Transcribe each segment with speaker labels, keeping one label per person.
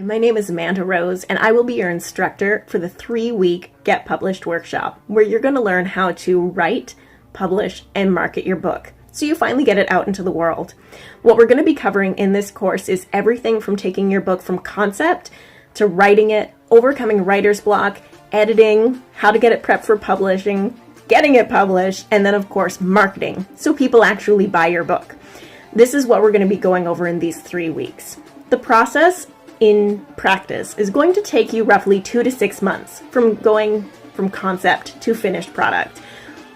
Speaker 1: my name is Amanda Rose, and I will be your instructor for the 3-week Get Published workshop, where you're going to learn how to write, publish, and market your book, so you finally get it out into the world. What we're going to be covering in this course is everything from taking your book from concept to writing it, overcoming writer's block, editing, how to get it prepped for publishing, getting it published, and then of course marketing, so people actually buy your book. This is what we're going to be going over in these 3 weeks. The process in practice is going to take you roughly 2 to 6 months from going from concept to finished product.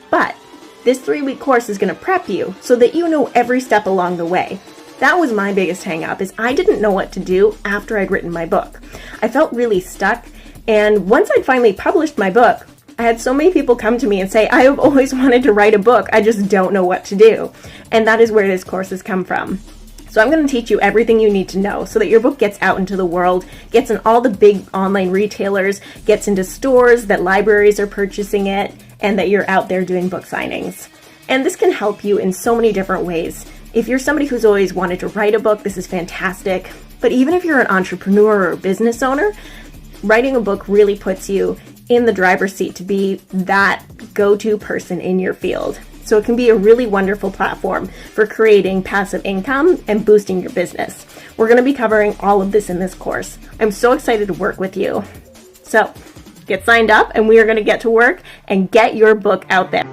Speaker 1: But this 3-week course is going to prep you so that you know every step along the way. That was my biggest hang up, is I didn't know what to do after I'd written my book. I felt really stuck, and once I'd finally published my book, I had so many people come to me and say, I have always wanted to write a book, I just don't know what to do. And that is where this course has come from. So I'm going to teach you everything you need to know so that your book gets out into the world, gets in all the big online retailers, gets into stores, that libraries are purchasing it, and that you're out there doing book signings. And this can help you in so many different ways. If you're somebody who's always wanted to write a book, this is fantastic. But even if you're an entrepreneur or a business owner, writing a book really puts you in the driver's seat to be that go-to person in your field. So it can be a really wonderful platform for creating passive income and boosting your business. We're going to be covering all of this in this course. I'm so excited to work with you. So get signed up and we are going to get to work and get your book out there.